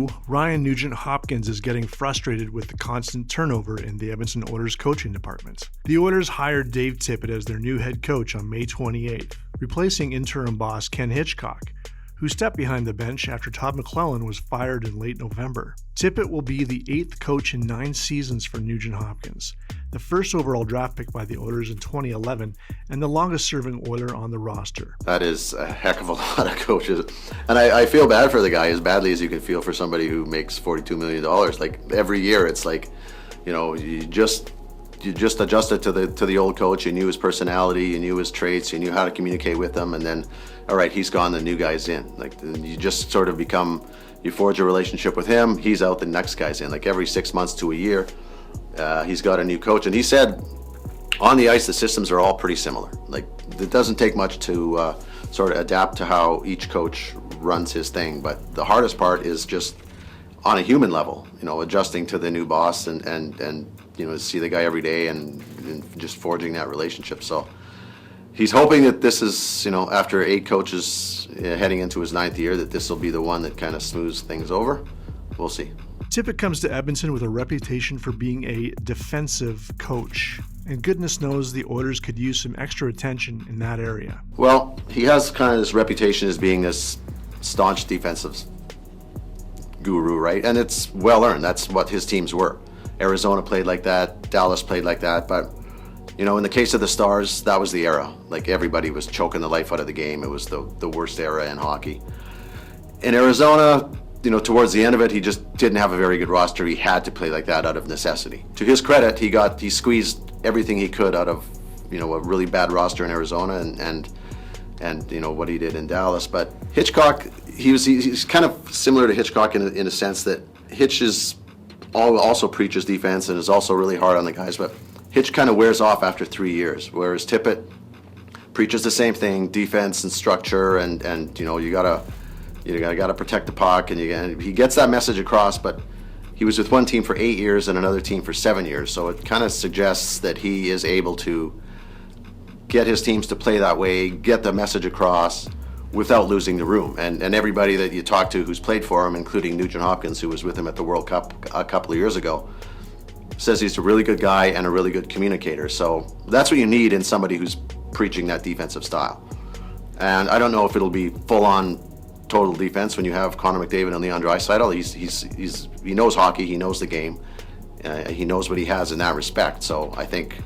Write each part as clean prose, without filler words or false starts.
Woo, Ryan Nugent-Hopkins is getting frustrated with the constant turnover in the Edmonton Oilers coaching department. The Oilers hired Dave Tippett as their new head coach on May 28th, replacing interim boss Ken Hitchcock, who stepped behind the bench after Todd McLellan was fired in late November. Tippett will be the 8th coach in 9 seasons for Nugent-Hopkins, the first overall draft pick by the Oilers in 2011, and the longest-serving Oiler on the roster. That is a heck of a lot of coaches. And I feel bad for the guy as badly as you can feel for somebody who makes $42 million. Like, every year it's like, you just adjusted to the old coach. You knew his personality, you knew his traits, you knew how to communicate with them, and then, all right, he's gone, the new guy's in. Like, you just sort of you forge a relationship with him, he's out, the next guy's in. Like, every 6 months to a year, he's got a new coach. And he said, on the ice, the systems are all pretty similar. Like, it doesn't take much to sort of adapt to how each coach runs his thing. But the hardest part is just on a human level, adjusting to the new boss and see the guy every day and just forging that relationship. So he's hoping that this is, after 8 coaches heading into his 9th year, that this will be the one that kind of smooths things over. We'll see. Tippett comes to Edmonton with a reputation for being a defensive coach, and goodness knows the Oilers could use some extra attention in that area. Well, he has kind of this reputation as being this staunch defensive guru, right? And it's well earned. That's what his teams were. Arizona played like that, Dallas played like that, but in the case of the Stars, that was the era. Like, everybody was choking the life out of the game. It was the worst era in hockey. In Arizona, towards the end of it, he just didn't have a very good roster. He had to play like that out of necessity. To his credit, he squeezed everything he could out of, a really bad roster in Arizona and what he did in Dallas. But Hitchcock, he's kind of similar to Hitchcock in a sense that Hitch also preaches defense and is also really hard on the guys, but Hitch kind of wears off after 3 years, whereas Tippett preaches the same thing, defense and structure, and you gotta protect the puck, and he gets that message across. But he was with one team for 8 years and another team for 7 years, so it kind of suggests that he is able to get his teams to play that way, get the message across without losing the room. And everybody that you talk to who's played for him, including Nugent-Hopkins, who was with him at the World Cup a couple of years ago, says he's a really good guy and a really good communicator. So that's what you need in somebody who's preaching that defensive style. And I don't know if it'll be full-on total defense when you have Connor McDavid and Leon Draisaitl. He knows hockey, he knows the game, he knows what he has in that respect. So I think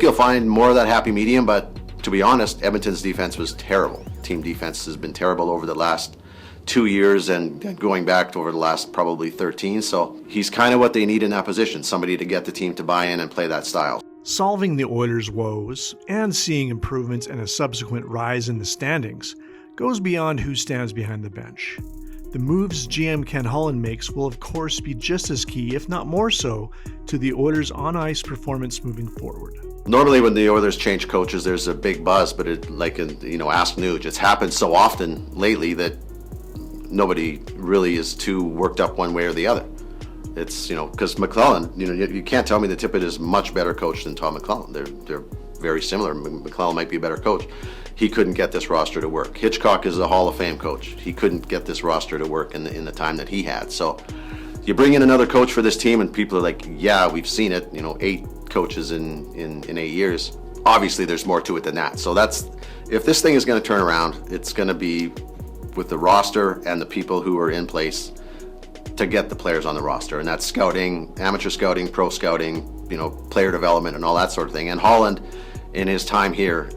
you'll find more of that happy medium. But to be honest, Edmonton's defense was terrible. Team defense has been terrible over the last 2 years and going back to over the last probably 13. So he's kind of what they need in that position, somebody to get the team to buy in and play that style. Solving the Oilers' woes and seeing improvements and a subsequent rise in the standings goes beyond who stands behind the bench. The moves GM Ken Holland makes will of course be just as key, if not more so, to the Oilers' on-ice performance moving forward. Normally when the Oilers change coaches, there's a big buzz, but ask Nuge. It's happened so often lately that nobody really is too worked up one way or the other. It's, because McLellan, you can't tell me that Tippett is much better coach than Tom McLellan. They're very similar. McLellan might be a better coach. He couldn't get this roster to work. Hitchcock is a Hall of Fame coach. He couldn't get this roster to work in the time that he had. So you bring in another coach for this team and people are like, yeah, we've seen it, 8 coaches in 8 years. Obviously there's more to it than that. So if this thing is going to turn around, it's going to be with the roster and the people who are in place to get the players on the roster. And that's scouting, amateur scouting, pro scouting, player development and all that sort of thing. And Holland, in his time here,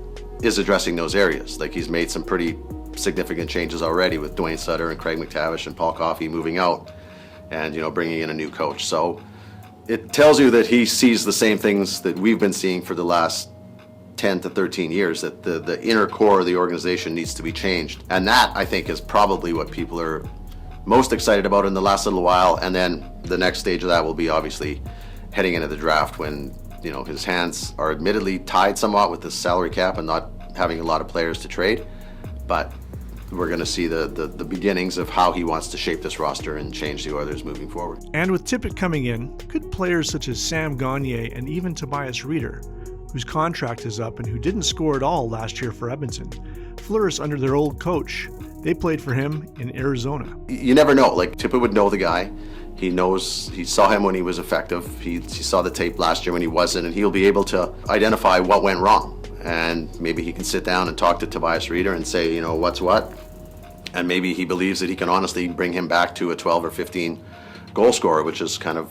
is addressing those areas. Like, he's made some pretty significant changes already with Dwayne Sutter and Craig McTavish and Paul Coffey moving out and, bringing in a new coach. So it tells you that he sees the same things that we've been seeing for the last 10 to 13 years, that the inner core of the organization needs to be changed. And that, I think, is probably what people are most excited about in the last little while. And then the next stage of that will be obviously heading into the draft when, his hands are admittedly tied somewhat with the salary cap and not having a lot of players to trade. But we're going to see the beginnings of how he wants to shape this roster and change the Oilers moving forward. And with Tippett coming in, could players such as Sam Gagner and even Tobias Reeder, whose contract is up and who didn't score at all last year for Edmonton, flourish under their old coach, They played for him in Arizona. You never know. Like, Tippett would know the guy. He knows, he saw him when he was effective. He saw the tape last year when he wasn't, and he'll be able to identify what went wrong. And maybe he can sit down and talk to Tobias Rieder and say, what's what. And maybe he believes that he can honestly bring him back to a 12 or 15 goal scorer, which is kind of,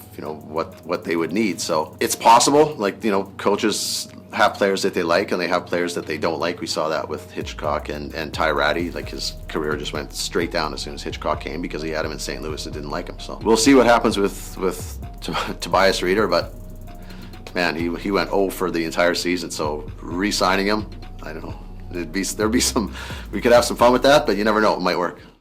what they would need. So it's possible. Like, coaches have players that they like and they have players that they don't like. We saw that with Hitchcock and Ty Ratty. Like, his career just went straight down as soon as Hitchcock came because he had him in St. Louis and didn't like him. So we'll see what happens with Tobias Rieder, but man, he went 0 for the entire season. So re-signing him, I don't know. We could have some fun with that, but you never know, it might work.